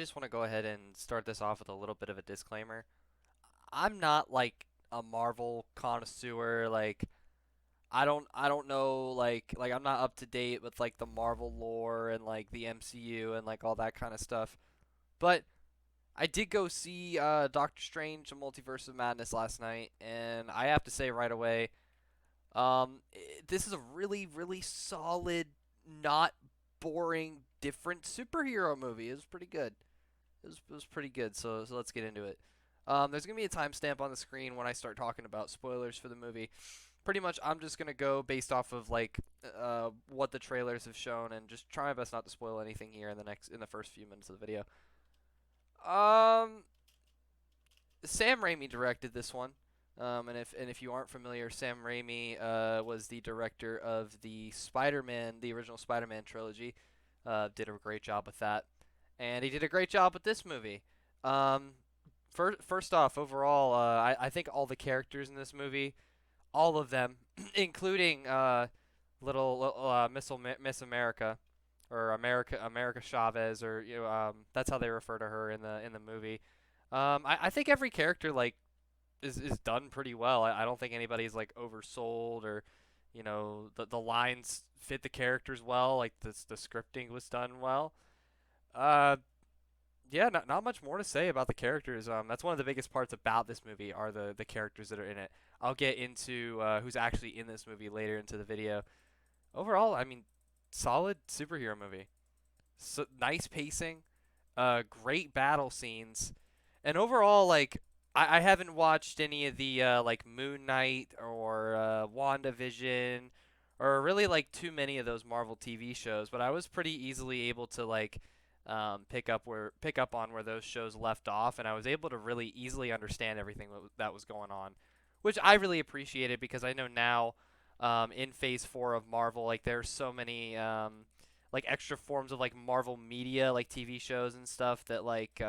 just want to go ahead and start this off with a little bit of a disclaimer. I'm not like a Marvel connoisseur. Like I don't know like I'm not up to date with like the Marvel lore and like the MCU and like all that kind of stuff. But I did go see Doctor Strange: The Multiverse of Madness last night, and I have to say right away, this is a really solid, not boring, different superhero movie. It was pretty good. It was pretty good. So let's get into it. There's gonna be a timestamp on the screen when I start talking about spoilers for the movie. Pretty much, I'm just gonna go based off of like what the trailers have shown, and just try my best not to spoil anything here in the first few minutes of the video. Um, Sam Raimi directed this one. And if you aren't familiar, Sam Raimi was the director of the original Spider-Man trilogy. Did a great job with that, and he did a great job with this movie. Um, first off, overall, I think all the characters in this movie, all of them, including Miss America, or America Chavez, or that's how they refer to her in the movie. I think every character like is done pretty well. I don't think anybody's like oversold, or the lines fit the characters well. Like the scripting was done well. Uh, yeah, not much more to say about the characters. That's one of the biggest parts about this movie are the characters that are in it. I'll get into who's actually in this movie later into the video. Overall, I mean, solid superhero movie. So, nice pacing, great battle scenes, and overall, like I haven't watched any of the like Moon Knight or WandaVision or really like too many of those Marvel TV shows, but I was pretty easily able to like pick up on where those shows left off, and I was able to really easily understand everything that was going on, which I really appreciated because I know now in Phase 4 of Marvel, like there's so many like extra forms of like Marvel media, like TV shows and stuff that like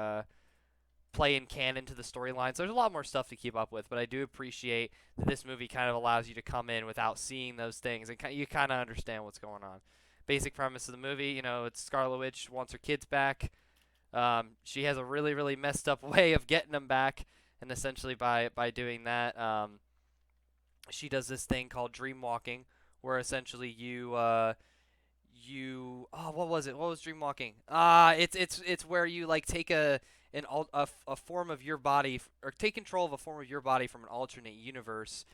play in canon to the storylines. There's a lot more stuff to keep up with, but I do appreciate that this movie kind of allows you to come in without seeing those things, and you kind of understand what's going on. Basic premise of the movie, it's Scarlet Witch wants her kids back. She has a really messed up way of getting them back, and essentially by doing that, she does this thing called dream walking, where essentially what was it? What was dream walking? It's where you like take a form of your body, or take control of a form of your body from an alternate universe,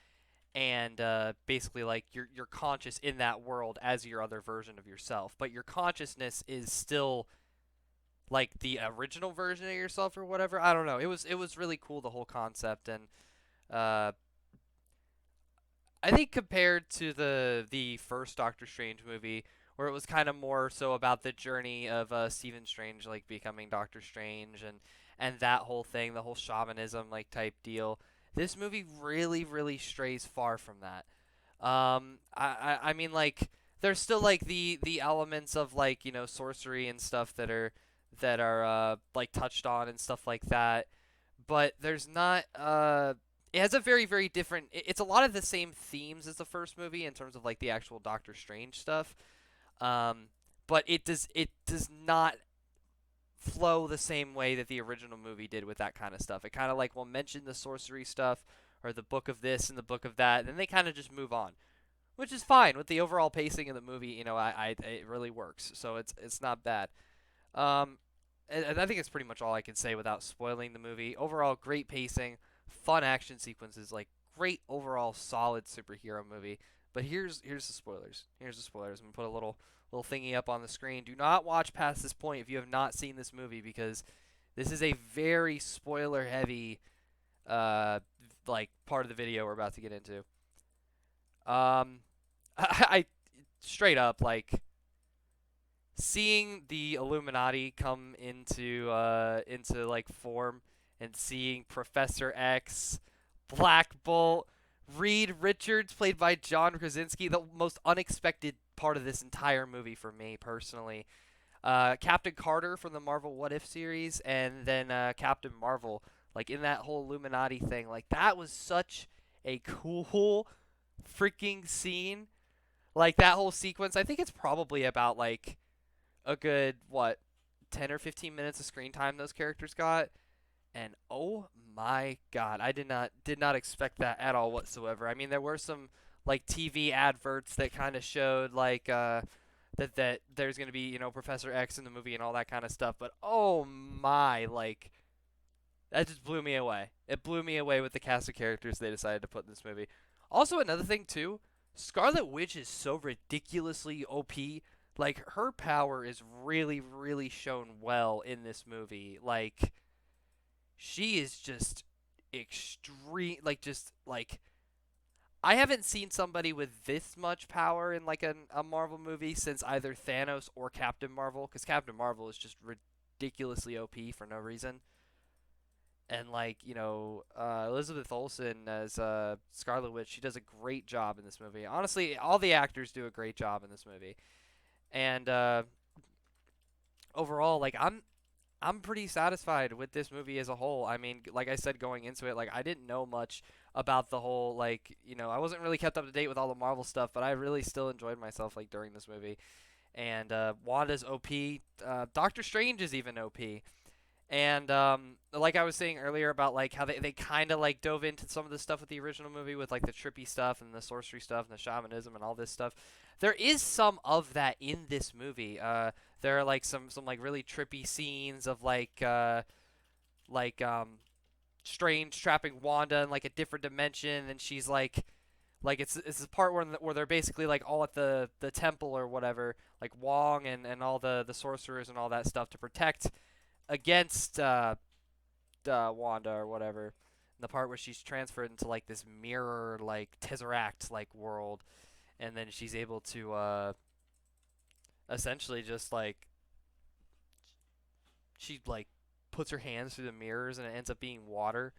and basically like you're conscious in that world as your other version of yourself, but your consciousness is still like the original version of yourself or whatever. I don't know. It was really cool, the whole concept. And uh, I think compared to the first Doctor Strange movie, where it was kind of more so about the journey of Stephen Strange like becoming Doctor Strange, and that whole thing, the whole shamanism like type deal. This movie really strays far from that. I mean like there's still like the elements of like sorcery and stuff that are like touched on and stuff like that, but there's not it has a very different it's a lot of the same themes as the first movie in terms of like the actual Doctor Strange stuff. um but it does not flow the same way that the original movie did with that kind of stuff. It kind of like will mention the sorcery stuff or the book of this and the book of that, and then they kind of just move on, which is fine with the overall pacing of the movie. I it really works, so it's not bad. um and I think it's pretty much all I can say without spoiling the movie. Overall, great pacing, fun action sequences, like great overall solid superhero movie. But here's the spoilers. Here's the spoilers. I'm gonna put a little thingy up on the screen. Do not watch past this point if you have not seen this movie, because this is a very spoiler heavy like part of the video we're about to get into. Um, I straight up like seeing the Illuminati come into like form, and seeing Professor X, Black Bolt, Reed Richards played by John Krasinski, the most unexpected part of this entire movie for me personally. Captain Carter from the Marvel What If series, and then Captain Marvel, like in that whole Illuminati thing, like that was such a cool freaking scene. Like that whole sequence, I think it's probably about like a good what 10 or 15 minutes of screen time those characters got, and oh my god, I did not expect that at all whatsoever. I mean, there were some like TV adverts that kind of showed like that there's going to be, Professor X in the movie and all that kind of stuff, but oh my, like that just blew me away. It blew me away with the cast of characters they decided to put in this movie. Also, another thing too, Scarlet Witch is so ridiculously OP. Like her power is really, really shown well in this movie. Like she is just extreme. Like just like I haven't seen somebody with this much power in like a Marvel movie since either Thanos or Captain Marvel. Because Captain Marvel is just ridiculously OP for no reason. And like Elizabeth Olsen as Scarlet Witch, she does a great job in this movie. Honestly, all the actors do a great job in this movie. And overall, like I'm pretty satisfied with this movie as a whole. I mean, like I said going into it, like I didn't know much about the whole like I wasn't really kept up to date with all the Marvel stuff, but I really still enjoyed myself like during this movie. And Wanda's OP. Doctor Strange is even OP. And like I was saying earlier about like how they kind of like dove into some of the stuff with the original movie with like the trippy stuff and the sorcery stuff and the shamanism and all this stuff. There is some of that in this movie. There are like some like really trippy scenes of like Strange trapping Wanda in like a different dimension, and she's like it's this part where they're basically like all at the temple or whatever, like Wong and all the sorcerers and all that stuff to protect against Wanda or whatever. In the part where she's transferred into like this mirror like Tesseract like world, and then she's able to essentially just like she like puts her hands through the mirrors and it ends up being water,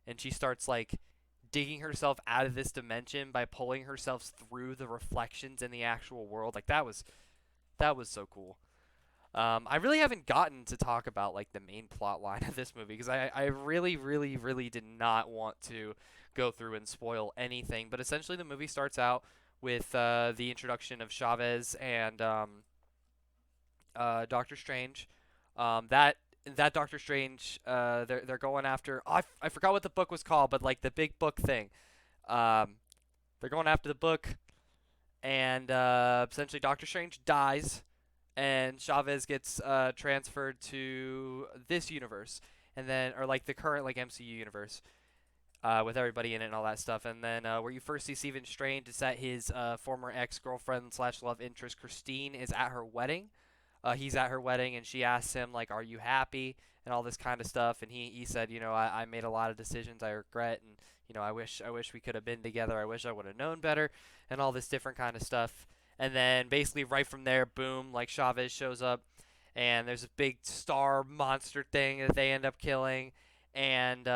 and she starts like digging herself out of this dimension by pulling herself through the reflections in the actual world. Like that was so cool. I really haven't gotten to talk about like the main plot line of this movie because I really, really, really did not want to go through and spoil anything. But essentially, the movie starts out with the introduction of Chavez and Doctor Strange. That Doctor Strange, they're going after. Oh, I forgot what the book was called, but like the big book thing. Um, they're going after the book, and essentially Doctor Strange dies and Chavez gets transferred to this universe, and then or like the current like MCU universe with everybody in it and all that stuff. And then where you first see Stephen Strange is that his former ex-girlfriend slash love interest Christine is at her wedding. He's at her wedding, and she asks him like, "Are you happy?" and all this kind of stuff. And he said, I made a lot of decisions I regret, and I wish we could have been together. I wish I would have known better, and all this different kind of stuff. And then basically right from there, boom, like Chavez shows up, and there's a big star monster thing that they end up killing, and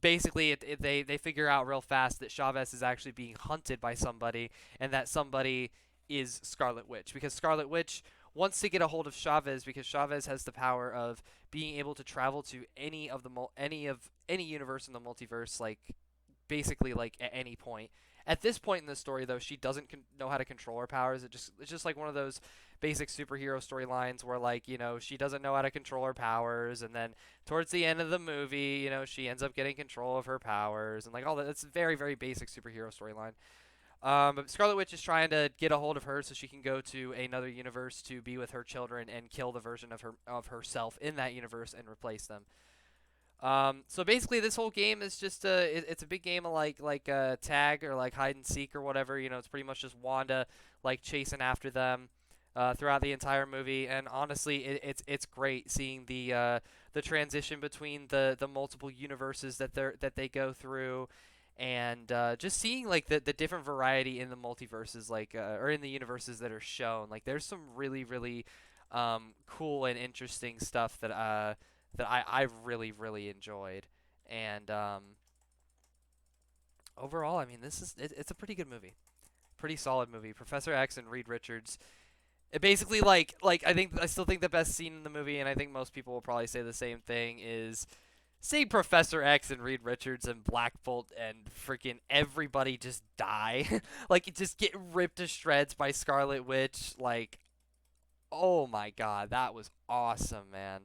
basically they figure out real fast that Chavez is actually being hunted by somebody, and that somebody is Scarlet Witch, because Scarlet Witch wants to get a hold of Chavez because Chavez has the power of being able to travel to any universe in the multiverse, like basically like at any point. At this point in the story, though, she doesn't know how to control her powers. It's just like one of those basic superhero storylines where like she doesn't know how to control her powers, and then towards the end of the movie, she ends up getting control of her powers and like all that. It's a very very basic superhero storyline. But Scarlet Witch is trying to get a hold of her so she can go to another universe to be with her children and kill the version of herself in that universe and replace them. So basically, this whole game is just it's a big game of like tag or like hide and seek or whatever. It's pretty much just Wanda like chasing after them throughout the entire movie. And honestly, it's great seeing the transition between the multiple universes that they go through, and just seeing like the different variety in the multiverses, like or in the universes that are shown. Like there's some really really cool and interesting stuff that I really really enjoyed. And overall, I mean, it's a pretty good movie, pretty solid movie. Professor X and Reed Richards. It basically I still think the best scene in the movie, and I think most people will probably say the same thing, is seeing Professor X and Reed Richards and Black Bolt and freaking everybody just die, like just get ripped to shreds by Scarlet Witch. Like, Oh my god, that was awesome, man.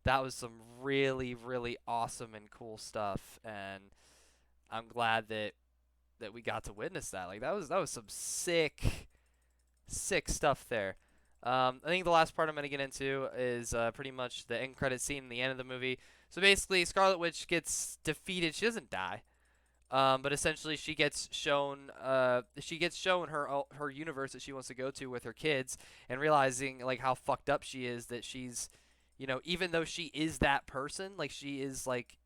That was some really, really awesome and cool stuff, and I'm glad that we got to witness that. Like that was some sick stuff there. I think the last part I'm gonna get into is pretty much the end credit scene in the end of the movie. So basically, Scarlet Witch gets defeated. She doesn't die. But essentially, she gets shown her universe that she wants to go to with her kids, and realizing like how fucked up she is that she's, even though she is that person, like she is like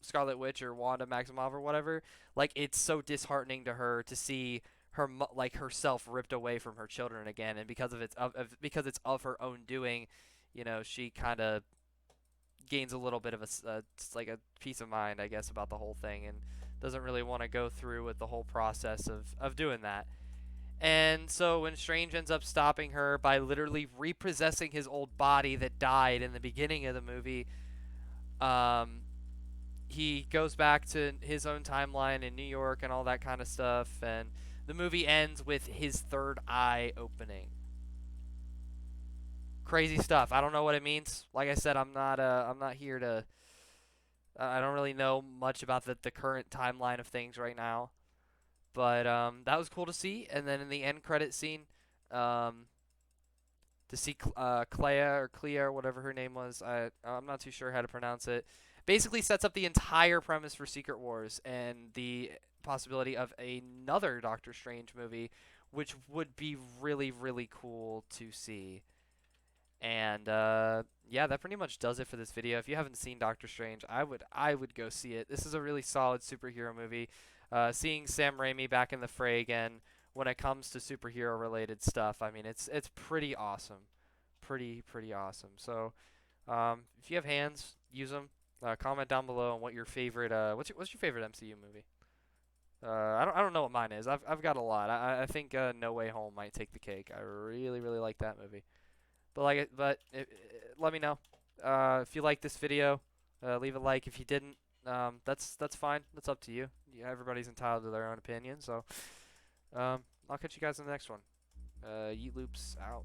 Scarlet Witch or Wanda Maximoff or whatever, like it's so disheartening to her to see like herself ripped away from her children again, and because it's of her own doing, she kind of gains a little bit of like a peace of mind, I guess, about the whole thing, and doesn't really want to go through with the whole process of doing that. And so when Strange ends up stopping her by literally repossessing his old body that died in the beginning of the movie, um, he goes back to his own timeline in New York and all that kind of stuff. And the movie ends with his third eye opening. Crazy stuff. I don't know what it means. Like I said, I'm not here to. I don't really know much about the current timeline of things right now. But that was cool to see. And then in the end credit scene, um, to see Clea or Clea or whatever her name was, I'm not too sure how to pronounce it. Basically sets up the entire premise for Secret Wars and the possibility of another Doctor Strange movie, which would be really really cool to see. And yeah, that pretty much does it for this video. If you haven't seen Doctor Strange, I would go see it. This is a really solid superhero movie. Seeing Sam Raimi back in the fray again when it comes to superhero related stuff, I mean it's pretty awesome, pretty awesome. So if you have hands, use them. Comment down below on what your favorite what's your favorite MCU movie. I don't know what mine is. I've got a lot. I think No Way Home might take the cake. I really really like that movie. Let me know if you like this video. Leave a like. If you didn't, that's fine. That's up to you. Yeah, everybody's entitled to their own opinion. So I'll catch you guys in the next one. Yeet Loops out.